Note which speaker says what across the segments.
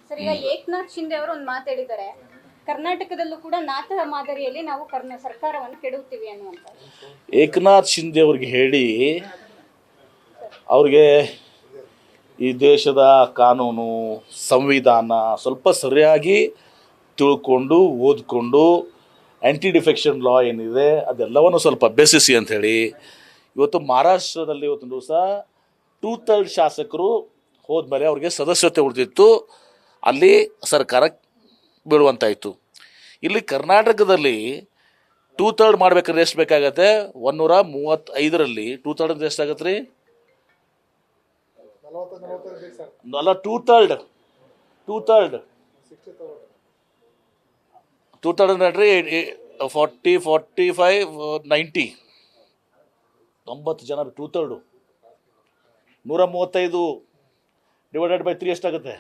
Speaker 1: Sir, ಈಗ ಏಕನಾಥ್ ಶಿಂದೆ ಅವರು ಒಂದು ಮಾತು ಹೇಳಿದ್ದಾರೆ, ಕರ್ನಾಟಕದಲ್ಲೂ ಕೂಡ ನಾಥ ಮಾದರಿಯಲ್ಲಿ ನಾವು ಸರ್ಕಾರವನ್ನು ಕೆಡುತ್ತೀವಿ ಅನ್ನುವಂಥ.
Speaker 2: ಏಕನಾಥ್ ಶಿಂದೆ ಅವ್ರಿಗೆ ಹೇಳಿ ಅವ್ರಿಗೆ ಈ ದೇಶದ ಕಾನೂನು ಸಂವಿಧಾನ ಸ್ವಲ್ಪ ಸರಿಯಾಗಿ ತಿಳ್ಕೊಂಡು ಓದ್ಕೊಂಡು ಆ್ಯಂಟಿ ಡಿಫೆಕ್ಷನ್ ಲಾ ಏನಿದೆ ಅದೆಲ್ಲವನ್ನು ಸ್ವಲ್ಪ ಅಭ್ಯಸಿಸಿ ಅಂಥೇಳಿ ಇವತ್ತು ಮಹಾರಾಷ್ಟ್ರದಲ್ಲಿ ಇವತ್ತಿನ ದಿವಸ 2/3 ಶಾಸಕರು ಹೋದ್ಮೇಲೆ ಅವ್ರಿಗೆ ಸದಸ್ಯತೆ ಉಳಿದಿತ್ತು, ಅಲ್ಲಿ ಸರ್ಕಾರ ಬೀಳುವಂತಾಯಿತು. ಇಲ್ಲಿ ಕರ್ನಾಟಕದಲ್ಲಿ 2/3 ಮಾಡ್ಬೇಕಾದ್ರೆ ಎಷ್ಟು ಬೇಕಾಗತ್ತೆ? 135ರಲ್ಲಿ 2/3 ಎಷ್ಟಾಗತ್ತೆ ರೀ? 2/3 ನೋಡ್ರಿ, 40, 45, 90 90 ಜನ. 2/3 135 ಡಿವೈಡೆಡ್ ಬೈ 3 ಎಷ್ಟಾಗುತ್ತೆ?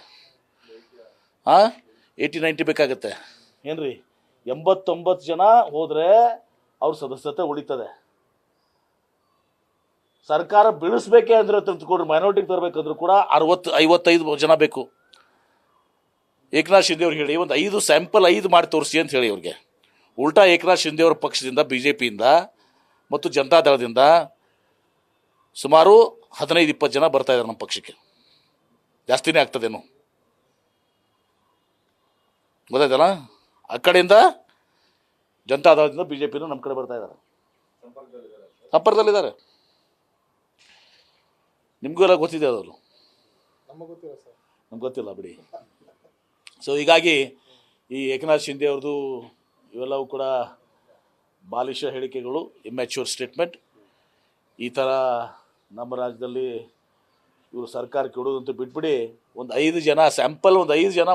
Speaker 2: 80-90 ಬೇಕಾಗತ್ತೆ ಏನ್ರಿ? 89 ಜನ ಹೋದರೆ ಅವ್ರ ಸದಸ್ಯತೆ ಉಳಿತದೆ. ಸರ್ಕಾರ ಬೀಳಿಸ್ಬೇಕೆ ಅಂದರೆ ತಂದುಕೊಡ್ರಿ, ಮೈನಾರಿಟಿಗೆ ತರಬೇಕಂದ್ರೂ ಕೂಡ 60-55 ಜನ ಬೇಕು. ಏಕನಾಥ್ ಶಿಂದೆ ಅವ್ರಿಗೆ ಹೇಳಿ ಒಂದು 5 ಸ್ಯಾಂಪಲ್ 5 ಮಾಡಿ ತೋರಿಸಿ ಅಂತ ಹೇಳಿ ಅವ್ರಿಗೆ. ಉಲ್ಟಾ ಏಕನಾಥ್ ಶಿಂದೆ ಅವ್ರ ಪಕ್ಷದಿಂದ, BJPಯಿಂದ ಮತ್ತು ಜನತಾದಳದಿಂದ ಸುಮಾರು 15-20 ಜನ ಬರ್ತಾ ಇದ್ದಾರೆ ನಮ್ಮ ಪಕ್ಷಕ್ಕೆ. ಜಾಸ್ತಿನೇ ಆಗ್ತದೇನು ಗೊತ್ತಾಯ್ತಲ್ಲ? ಆ ಕಡೆಯಿಂದ ಜನತಾದಳದಿಂದ BJPನೂ ನಮ್ಮ ಕಡೆ ಬರ್ತಾ ಇದ್ದಾರೆ, ಸಂಪರ್ಕದಲ್ಲಿದ್ದಾರೆ. ನಿಮಗೂ ಎಲ್ಲ ಗೊತ್ತಿದೆ ಅದವರು, ನಮ್ಗೆ ಗೊತ್ತಿಲ್ಲ ಬಿಡಿ. ಸೊ ಹೀಗಾಗಿ ಈ ಏಕನಾಥ್ ಶಿಂದೆ ಅವ್ರದ್ದು ಇವೆಲ್ಲವೂ ಕೂಡ ಬಾಲಿಶ ಹೇಳಿಕೆಗಳು, ಇಮ್ಯಾಚ್ಯೂರ್ ಸ್ಟೇಟ್ಮೆಂಟ್. ಈ ಥರ ನಮ್ಮ ರಾಜ್ಯದಲ್ಲಿ ಇವರು ಸರ್ಕಾರಕ್ಕೆ ಇಡೋದಂತೂ ಬಿಟ್ಬಿಡಿ, ಒಂದು 5 ಜನ ಸ್ಯಾಂಪಲ್, ಒಂದು 5 ಜನ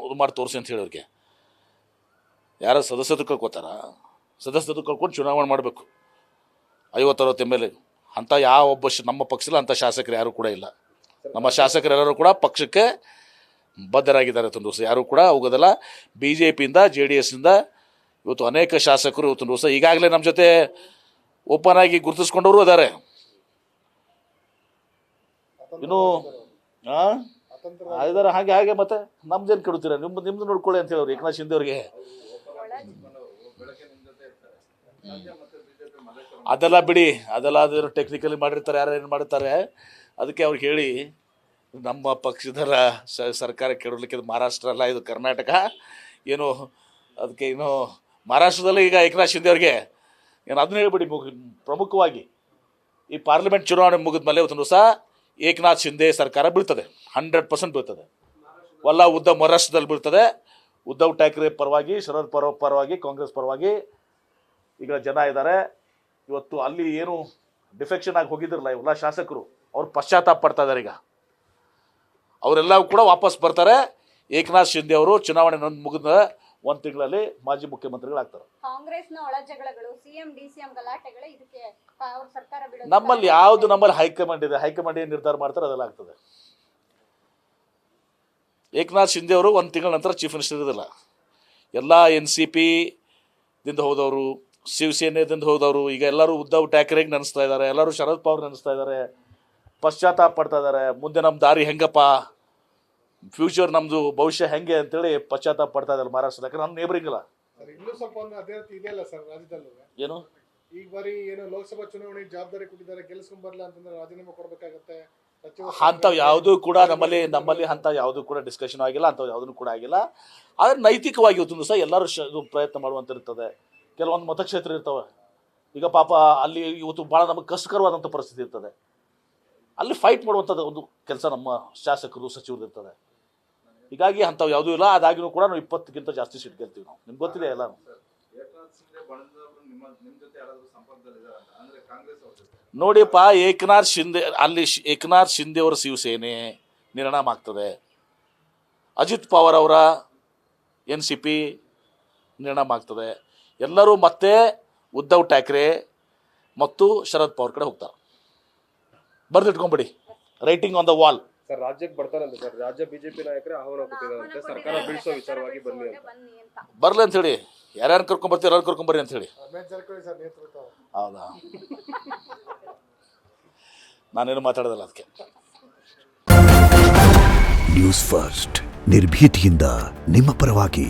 Speaker 2: ಇದು ಮಾಡಿ ತೋರಿಸಿ ಅಂತ ಹೇಳೋರಿಗೆ. ಯಾರು ಸದಸ್ಯರು ಕಳ್ಕೊತಾರ? ಸದಸ್ಯರು ಕಳ್ಕೊಂಡು ಚುನಾವಣೆ ಮಾಡಬೇಕು 50-60 MLA. ಅಂಥ ಯಾವ ಒಬ್ಬ ನಮ್ಮ ಪಕ್ಷದಲ್ಲಿ ಅಂಥ ಶಾಸಕರು ಯಾರೂ ಕೂಡ ಇಲ್ಲ. ನಮ್ಮ ಶಾಸಕರೆಲ್ಲರೂ ಕೂಡ ಪಕ್ಷಕ್ಕೆ ಬದ್ಧರಾಗಿದ್ದಾರೆ. ಇವತ್ತು ದಿವಸ ಯಾರೂ ಕೂಡ ಹೋಗೋದಲ್ಲ. BJPಯಿಂದ JDSನಿಂದ ಇವತ್ತು ಅನೇಕ ಶಾಸಕರು ಇವತ್ತು ದಿವಸ ಈಗಾಗಲೇ ನಮ್ಮ ಜೊತೆ ಓಪನ್ ಆಗಿ ಗುರುತಿಸ್ಕೊಂಡವರು ಇದ್ದಾರೆ. ಇನ್ನು ಇದ್ದಾರೆ ಹಾಗೆ ಮತ್ತೆ ನಮ್ದೇನು ಕೆಡುತ್ತೀರ? ನಿಮ್ದು ನೋಡ್ಕೊಳ್ಳಿ ಅಂತ ಹೇಳೋರು ಏಕನಾಥ್ ಶಿಂದೆ ಅವ್ರಿಗೆ. ಅದೆಲ್ಲ ಬಿಡಿ, ಅದೆಲ್ಲ ಅದೇನು ಟೆಕ್ನಿಕಲಿ ಮಾಡಿರ್ತಾರೆ, ಯಾರು ಏನು ಮಾಡಿರ್ತಾರೆ. ಅದಕ್ಕೆ ಅವ್ರಿಗೆ ಹೇಳಿ, ನಮ್ಮ ಪಕ್ಷದ ಸರ್ಕಾರ ಕೆಡಲಿಕ್ಕೆ ಇದು ಮಹಾರಾಷ್ಟ್ರ ಅಲ್ಲ, ಇದು ಕರ್ನಾಟಕ. ಏನು ಅದಕ್ಕೆ ಇನ್ನು ಮಹಾರಾಷ್ಟ್ರದಲ್ಲಿ ಈಗ ಏಕನಾಥ್ ಶಿಂದೆ ಅವ್ರಿಗೆ ಏನು ಅದನ್ನ ಹೇಳ್ಬಿಡಿ. ಪ್ರಮುಖವಾಗಿ ಈ ಪಾರ್ಲಿಮೆಂಟ್ ಚುನಾವಣೆ ಮುಗಿದ ಮೇಲೆ ಇವತ್ತು ದಿವಸ ಏಕನಾಥ್ ಶಿಂದೆ ಸರ್ಕಾರ ಬೀಳ್ತದೆ, 100% ಬೀಳ್ತದೆ. ಮಹಾರಾಷ್ಟ್ರದಲ್ಲಿ ಬೀಳ್ತದೆ. ಉದ್ಧವ್ ಠಾಕ್ರೆ ಪರವಾಗಿ, ಶರದ್ ಪರವಾಗಿ, ಕಾಂಗ್ರೆಸ್ ಪರವಾಗಿ ಈಗ ಜನ ಇದ್ದಾರೆ. ಇವತ್ತು ಅಲ್ಲಿ ಏನು ಡಿಫೆಕ್ಷನ್ ಆಗಿ ಹೋಗಿದ್ರಲ್ಲ ಇವೆಲ್ಲ ಶಾಸಕರು, ಅವ್ರು ಪಶ್ಚಾತ್ತಾಪ ಪಡ್ತಾ ಇದ್ದಾರೆ. ಈಗ ಅವರೆಲ್ಲ ಕೂಡ ವಾಪಸ್ ಬರ್ತಾರೆ. ಏಕನಾಥ್ ಶಿಂದೆ ಅವರು ಚುನಾವಣೆ ಮುಗಿದ 1 ತಿಂಗಳಲ್ಲಿ ಮಾಜಿ ಮುಖ್ಯಮಂತ್ರಿಗಳಾಗ್ತಾರೆ.
Speaker 1: ಕಾಂಗ್ರೆಸ್ನ ಒಳಜಗಳಗಳು, CM DCM ಗಲಾಟೆಗಳೇ ಇದಕ್ಕೆ ಅವ್ರ ಸರ್ಕಾರ ಬಿಡೋದು.
Speaker 2: ನಮ್ಮಲ್ಲಿ ಯಾವುದು, ನಮ್ಮಲ್ಲಿ ಹೈಕಮಾಂಡ್ ಇದೆ, ಹೈಕಮಾಂಡ್ ಏನು ನಿರ್ಧಾರ ಮಾಡ್ತಾರೆ ಅದೆಲ್ಲ ಆಗ್ತದೆ. ಏಕನಾಥ್ ಶಿಂದೆ ಅವರು 1 ತಿಂಗಳ ನಂತರ ಚೀಫ್ ಮಿನಿಸ್ಟರ್ ಇರೋದಿಲ್ಲ. ಎಲ್ಲ NCP ದಿಂದ ಹೋದವರು, ಶಿವಸೇನೆದಿಂದ ಹೋದವರು ಈಗ ಎಲ್ಲರೂ ಉದ್ಧವ್ ಠಾಕ್ರೆಗೆ ನೆನೆಸ್ತಾ ಇದ್ದಾರೆ, ಎಲ್ಲರೂ ಶರದ್ ಪವಾರ್ ನೆನೆಸ್ತಾ ಇದ್ದಾರೆ, ಪಶ್ಚಾತ್ತಾಪ ಪಡ್ತಾ ಇದ್ದಾರೆ. ಮುಂದೆ ನಮ್ಮ ದಾರಿ ಹೆಂಗಪ್ಪ, ಫ್ಯೂಚರ್ ನಮ್ಮದು ಭವಿಷ್ಯ ಹೆಂಗೆ ಅಂತೇಳಿ ಪಶ್ಚಾತ್ತಾಪ ಪಡ್ತಾ ಇದ್ದಾರೆ ಮಹಾರಾಷ್ಟ್ರದ. ಯಾಕಂದ್ರೆ ನಮ್ಮ ನೇಬರಿಂಗ್ ಇಲ್ಲ. ಏನು
Speaker 3: ಈಗ ಬಾರಿ ಏನು ಲೋಕಸಭಾ ಚುನಾವಣೆ ಜವಾಬ್ದಾರಿ ಕೊಟ್ಟಿದ್ದಾರೆ, ಗೆಲ್ಸ್ಕೊಂಡ್ ಬರಲ್ಲ ಅಂತಂದ್ರೆ ರಾಜೀನಾಮೆ ಕೊಡಬೇಕಾಗತ್ತೆ.
Speaker 2: ಅಂಥವು ಯಾವುದೂ ಕೂಡ ನಮ್ಮಲ್ಲಿ ಅಂಥ ಯಾವುದೂ ಕೂಡ ಡಿಸ್ಕಷನ್ ಆಗಿಲ್ಲ, ಅಂಥವು ಯಾವುದೂ ಕೂಡ ಆಗಿಲ್ಲ. ಆದರೆ ನೈತಿಕವಾಗಿ ಇವತ್ತು ಸಹ ಎಲ್ಲರೂ ಪ್ರಯತ್ನ ಮಾಡುವಂತಿರ್ತದೆ. ಕೆಲವೊಂದು ಮತಕ್ಷೇತ್ರ ಇರ್ತವೆ. ಈಗ ಪಾಪ ಅಲ್ಲಿ ಇವತ್ತು ಭಾಳ ನಮಗೆ ಕಷ್ಟಕರವಾದಂಥ ಪರಿಸ್ಥಿತಿ ಇರ್ತದೆ. ಅಲ್ಲಿ ಫೈಟ್ ಮಾಡುವಂಥದ್ದು ಒಂದು ಕೆಲಸ ನಮ್ಮ ಶಾಸಕರು, ಸಚಿವರು ಇರ್ತದೆ. ಹೀಗಾಗಿ ಅಂಥವು ಯಾವುದೂ ಇಲ್ಲ. ಅದಾಗಿನೂ ಕೂಡ ನಾವು 20ಕ್ಕಿಂತ ಜಾಸ್ತಿ ಸೀಟ್ ಗೆಲ್ತೀವಿ ನಾವು. ನಿಮ್ಗೆ ಗೊತ್ತಿದೆ ಎಲ್ಲ. ನೋಡಿಪ್ಪ, ಏಕನಾಥ್ ಶಿಂದೆ ಅಲ್ಲಿ ಏಕನಾಥ್ ಶಿಂದೆ ಅವರ ಶಿವಸೇನೆ ನಿರ್ಣಾಮ ಆಗ್ತದೆ, ಅಜಿತ್ ಪವಾರ್ ಅವರ NCP ನಿರ್ಣಾಮ ಆಗ್ತದೆ. ಎಲ್ಲರೂ ಮತ್ತೆ ಉದ್ಧವ್ ಠಾಕ್ರೆ ಮತ್ತು ಶರದ್ ಪವಾರ್ ಕಡೆ ಹೋಗ್ತಾರೆ. ಬರ್ದಿಟ್ಕೊಂಬಿಡಿ, writing on the wall.
Speaker 3: Sir, ರಾಜ್ಯಕ್ಕೆ ಬರ್ತಾರಂತೆ ಸರ್, ರಾಜ್ಯ BJP ನಾಯಕರೇ ಆಹ್ವಾನ ಕೊಟ್ಟಿದ್ದಾರಂತೆ ಸರ್ಕಾರ ಬೀಳಿಸೋ ವಿಚಾರವಾಗಿ ಬನ್ನಿ ಅಂತ.
Speaker 2: ಬರ್ಲಿ ಅಂತ ಹೇಳಿ, ಯಾರ್ಯಾರು ಕರ್ಕೊಂಡ್ಬರ್ತೀವಿ ಎಲ್ಲರೂ ಕರ್ಕೊಂಬರ್ರಿ ಅಂತ ಹೇಳಿ. ಹೌದಾ? ನಾನೇನು ಮಾತಾಡೋದಲ್ಲ ಅದಕ್ಕೆ.
Speaker 4: ನ್ಯೂಸ್ ಫಸ್ಟ್ ನಿರ್ಭೀತಿಯಿಂದ ನಿಮ್ಮ ಪರವಾಗಿ.